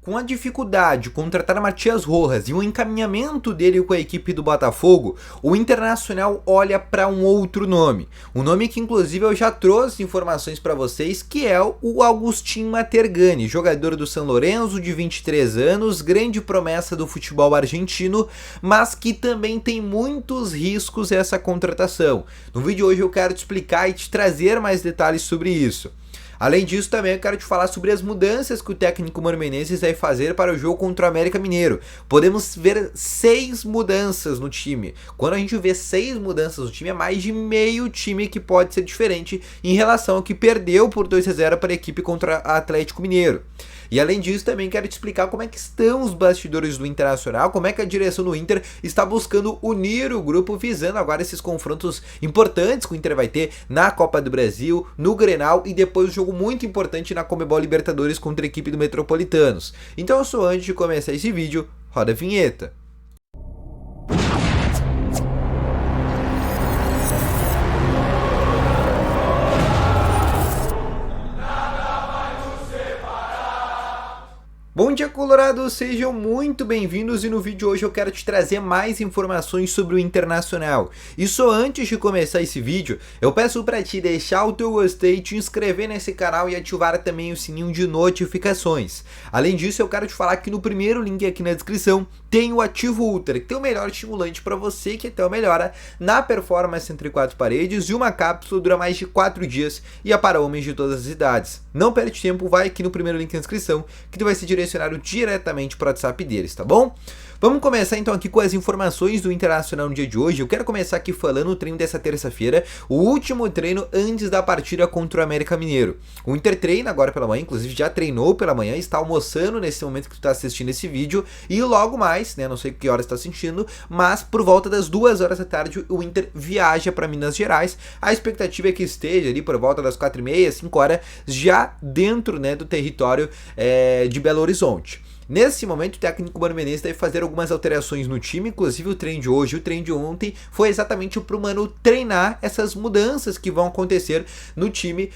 Com a dificuldade de contratar Matias Rojas e o encaminhamento dele com a equipe do Botafogo, o Internacional olha para um outro nome. Um nome que inclusive eu já trouxe informações para vocês, que é o Agustín Matergani, jogador do San Lorenzo de 23 anos, grande promessa do futebol argentino, mas que também tem muitos riscos essa contratação. No vídeo de hoje eu quero te explicar e te trazer mais detalhes sobre isso. Além disso, também eu quero te falar sobre as mudanças que o técnico Mano Menezes vai fazer para o jogo contra o América Mineiro. Podemos ver 6 mudanças no time. Quando a gente vê 6 mudanças no time, é mais de meio time que pode ser diferente em relação ao que perdeu por 2-0 para a equipe contra o Atlético Mineiro. E além disso, também quero te explicar como é que estão os bastidores do Internacional, como é que a direção do Inter está buscando unir o grupo, visando agora esses confrontos importantes que o Inter vai ter na Copa do Brasil, no Grenal e depois um jogo muito importante na Conmebol Libertadores contra a equipe do Metropolitanos. Então, só antes de começar esse vídeo, roda a vinheta. Bom dia, Colorados! Sejam muito bem-vindos e no vídeo de hoje eu quero te trazer mais informações sobre o Internacional. E só antes de começar esse vídeo, eu peço para ti deixar o teu gostei, te inscrever nesse canal e ativar também o sininho de notificações. Além disso, eu quero te falar que no primeiro link aqui na descrição tem o Ativo Ultra, que tem o melhor estimulante para você que até melhora na performance entre 4 paredes, e uma cápsula dura mais de 4 dias e é para homens de todas as idades. Não perde tempo, vai aqui no primeiro link na descrição que tu vai ser direcionado diretamente para o WhatsApp deles, tá bom? Vamos começar então aqui com as informações do Internacional no dia de hoje. Eu quero começar aqui falando o treino dessa terça-feira, o último treino antes da partida contra o América Mineiro. O Inter treina agora pela manhã, inclusive já treinou pela manhã, está almoçando nesse momento que tu está assistindo esse vídeo, e logo mais, né, não sei que hora está assistindo, mas por volta das 2 horas da tarde o Inter viaja para Minas Gerais. A expectativa é que esteja ali por volta das 4h30, 5 horas, já dentro, né, do território de Belo Horizonte. Nesse momento, o técnico Mano Menezes deve fazer algumas alterações no time, inclusive o treino de hoje e o treino de ontem foi exatamente para o Mano treinar essas mudanças que vão acontecer no time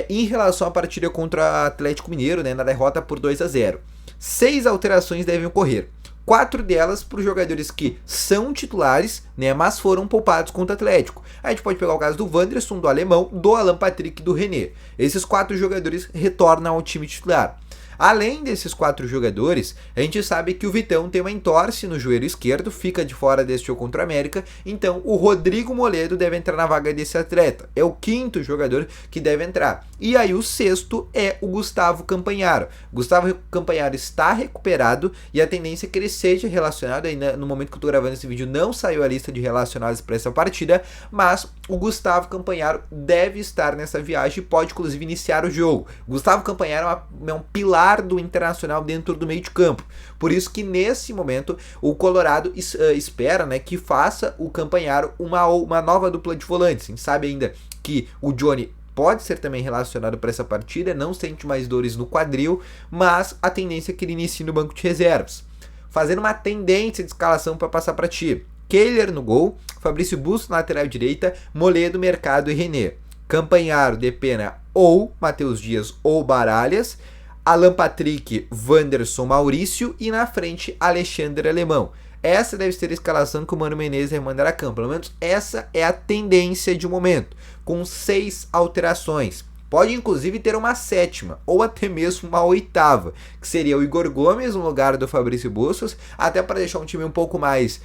em relação à partida contra o Atlético Mineiro, né, na derrota por 2-0. 6 alterações devem ocorrer. 4 delas para os jogadores que são titulares, né, mas foram poupados contra o Atlético. A gente pode pegar o caso do Wanderson, do Alemão, do Alan Patrick e do René. Esses 4 jogadores retornam ao time titular. Além desses 4 jogadores, a gente sabe que o Vitão tem uma entorse no joelho esquerdo, fica de fora desse jogo contra a América, então o Rodrigo Moledo deve entrar na vaga desse atleta. É o 5º jogador que deve entrar. E aí o 6º é o Gustavo Campanharo. Gustavo Campanharo está recuperado e a tendência é que ele seja relacionado, aí no momento que eu estou gravando esse vídeo não saiu a lista de relacionados para essa partida, mas o Gustavo Campanharo deve estar nessa viagem e pode inclusive iniciar o jogo. Gustavo Campanharo é um pilar do Internacional dentro do meio de campo. Por isso que nesse momento o Colorado espera, né, que faça o Campanharo uma nova dupla de volantes. A gente sabe ainda que o Johnny pode ser também relacionado para essa partida, não sente mais dores no quadril, mas a tendência é que ele inicie no banco de reservas. Fazendo uma tendência de escalação para passar para ti. Kehler no gol, Fabrício Busto na lateral direita, Moledo, Mercado e René. Campanharo, Depena ou Matheus Dias ou Baralhas, Alan Patrick, Wanderson, Maurício e na frente Alexandre Alemão. Essa deve ser a escalação que o Mano Menezes vai mandar a campo. Pelo menos essa é a tendência de momento, com 6 alterações. Pode inclusive ter uma 7ª ou até mesmo uma 8ª, que seria o Igor Gomes no lugar do Fabrício Bustos, até para deixar um time um pouco mais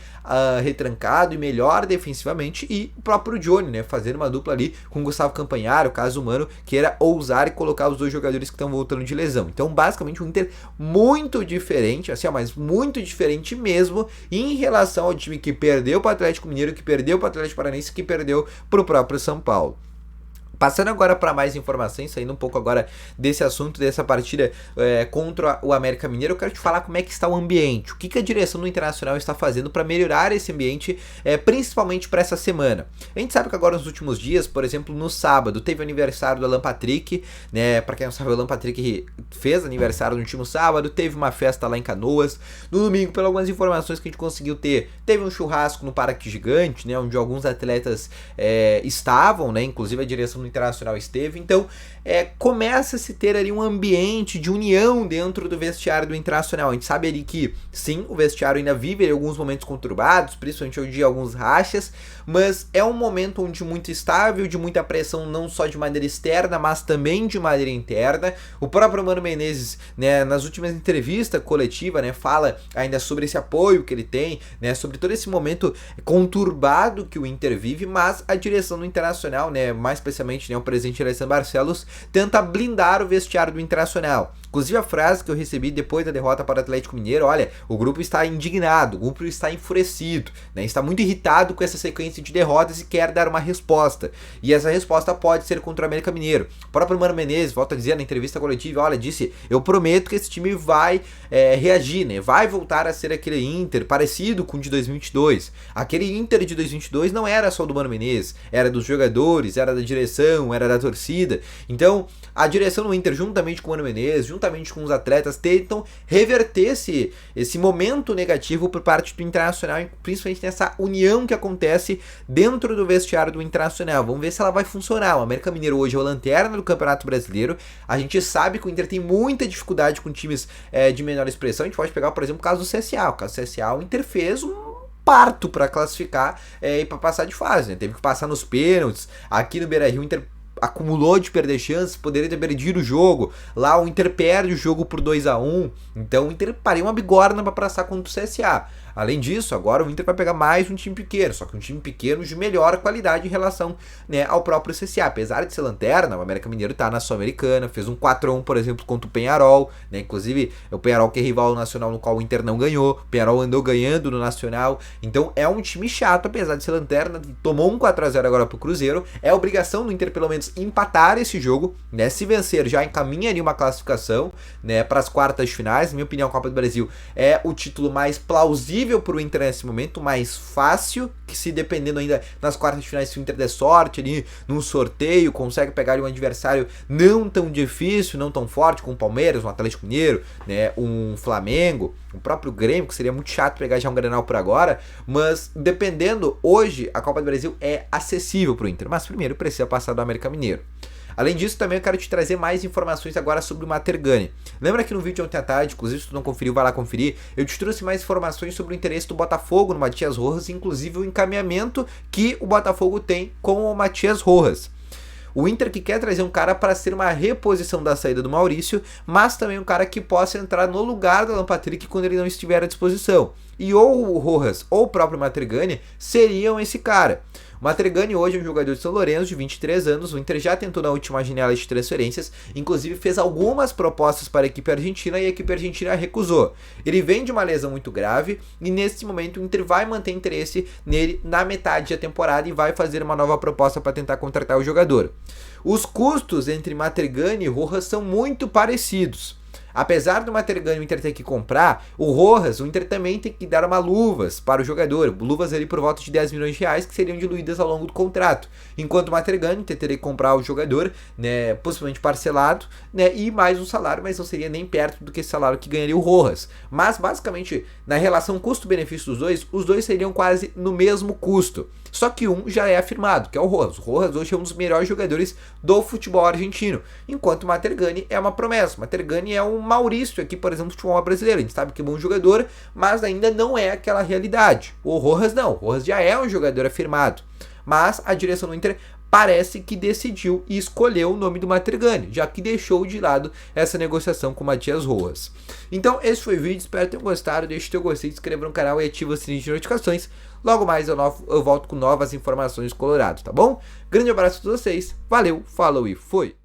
retrancado e melhor defensivamente, e o próprio Johnny, né, fazer uma dupla ali com o Gustavo Campanharo, caso o Mano queira ousar e colocar os 2 jogadores que estão voltando de lesão. Então, basicamente, um Inter muito diferente, assim, mas muito diferente mesmo em relação ao time que perdeu para o Atlético Mineiro, que perdeu para o Atlético Paranaense, que perdeu para o próprio São Paulo. Passando agora para mais informações, saindo um pouco agora desse assunto, dessa partida contra o América Mineiro, eu quero te falar como é que está o ambiente, o que a direção do Internacional está fazendo para melhorar esse ambiente, principalmente para essa semana. A gente sabe que agora nos últimos dias, por exemplo, no sábado, teve o aniversário do Alan Patrick, né? Para quem não sabe, o Alan Patrick fez aniversário no último sábado, teve uma festa lá em Canoas. No domingo, pelas algumas informações que a gente conseguiu ter, teve um churrasco no Parque Gigante, né? Onde alguns atletas estavam, né? Inclusive a direção do Internacional esteve, então começa a se ter ali um ambiente de união dentro do vestiário do Internacional. A gente sabe ali que, sim, o vestiário ainda vive alguns momentos conturbados, principalmente hoje de alguns rachas, mas é um momento onde muito estável, de muita pressão não só de maneira externa, mas também de maneira interna. O próprio Mano Menezes, né, nas últimas entrevistas coletivas, né, fala ainda sobre esse apoio que ele tem, né, sobre todo esse momento conturbado que o Inter vive, mas a direção do Internacional, né, mais especialmente, né, o presidente Alessandro Barcelos, tenta blindar o vestiário do Internacional. Inclusive a frase que eu recebi depois da derrota para o Atlético Mineiro: olha, o grupo está indignado, o grupo está enfurecido, né, está muito irritado com essa sequência de derrotas e quer dar uma resposta. E essa resposta pode ser contra o América Mineiro. O próprio Mano Menezes, volta a dizer na entrevista coletiva, olha, disse: eu prometo que esse time vai reagir, né, vai voltar a ser aquele Inter parecido com o de 2022. Aquele Inter de 2022 não era só do Mano Menezes, era dos jogadores, era da direção, era da torcida. Então, a direção do Inter, juntamente com o Mano Menezes, juntamente com os atletas, tentam reverter esse momento negativo por parte do Internacional, principalmente nessa união que acontece dentro do vestiário do Internacional. Vamos ver se ela vai funcionar. O América Mineiro hoje é o lanterna do Campeonato Brasileiro. A gente sabe que o Inter tem muita dificuldade com times de menor expressão. A gente pode pegar, por exemplo, o caso do CSA. O caso do CSA, o Inter fez um parto para classificar e para passar de fase, né? Teve que passar nos pênaltis. Aqui no Beira-Rio, o Inter acumulou de perder chances, poderia ter perdido o jogo. Lá o Inter perde o jogo por 2-1. Então o Inter pariu uma bigorna para passar contra o CSA. Além disso, agora o Inter vai pegar mais um time pequeno, só que um time pequeno de melhor qualidade em relação, né, ao próprio CSA. Apesar de ser lanterna, o América Mineiro tá na Sul-Americana, fez um 4-1, por exemplo, contra o Penharol, né, inclusive o Penharol que é rival nacional no qual o Inter não ganhou, o Penharol andou ganhando no Nacional, então é um time chato, apesar de ser lanterna, tomou um 4-0 agora pro Cruzeiro, é obrigação do Inter pelo menos empatar esse jogo, né, se vencer já encaminha ali uma classificação, né, para as quartas de finais. Na minha opinião, a Copa do Brasil é o título mais plausível para o Inter nesse momento, mais fácil, que se dependendo ainda nas quartas de finais, se o Inter der sorte ali num sorteio, consegue pegar ali um adversário não tão difícil, não tão forte, como o Palmeiras, um Atlético Mineiro, né, um Flamengo, o próprio Grêmio, que seria muito chato pegar já um Grenal por agora, mas dependendo, hoje a Copa do Brasil é acessível para o Inter, mas primeiro precisa passar do América Mineiro. Além disso, também eu quero te trazer mais informações agora sobre o Matergani. Lembra que no vídeo ontem à tarde, inclusive se tu não conferiu, vai lá conferir, eu te trouxe mais informações sobre o interesse do Botafogo no Matias Rojas, inclusive o encaminhamento que o Botafogo tem com o Matias Rojas. O Inter que quer trazer um cara para ser uma reposição da saída do Maurício, mas também um cara que possa entrar no lugar do Alan Patrick quando ele não estiver à disposição. E ou o Rojas ou o próprio Matergani seriam esse cara. O Matergani hoje é um jogador de São Lourenço de 23 anos, o Inter já tentou na última janela de transferências, inclusive fez algumas propostas para a equipe argentina e a equipe argentina recusou. Ele vem de uma lesão muito grave e nesse momento o Inter vai manter interesse nele na metade da temporada e vai fazer uma nova proposta para tentar contratar o jogador. Os custos entre Matergani e Rojas são muito parecidos. Apesar do Matergani o Inter ter que comprar, o Rojas, o Inter também tem que dar uma luvas para o jogador, luvas ali por volta de 10 milhões de reais que seriam diluídas ao longo do contrato, enquanto o Matergani o Inter teria que comprar o jogador, né, possivelmente parcelado, né, e mais um salário, mas não seria nem perto do que esse salário que ganharia o Rojas. Mas basicamente, na relação custo-benefício dos dois, os dois seriam quase no mesmo custo. Só que um já é afirmado, que é o Rojas. O Rojas hoje é um dos melhores jogadores do futebol argentino, enquanto o Matergani é uma promessa. O Matergani é um Maurício aqui, por exemplo, do futebol brasileiro. A gente sabe que é bom jogador, mas ainda não é aquela realidade. O Rojas não. O Rojas já é um jogador afirmado. Mas a direção do Inter parece que decidiu e escolheu o nome do Matergani, já que deixou de lado essa negociação com o Matias Rojas. Então, esse foi o vídeo, espero que tenham gostado, deixe o teu gostei, se inscreva no canal e ativa o sininho de notificações. Logo mais eu volto com novas informações coloradas, tá bom? Grande abraço a todos vocês, valeu, falou e fui!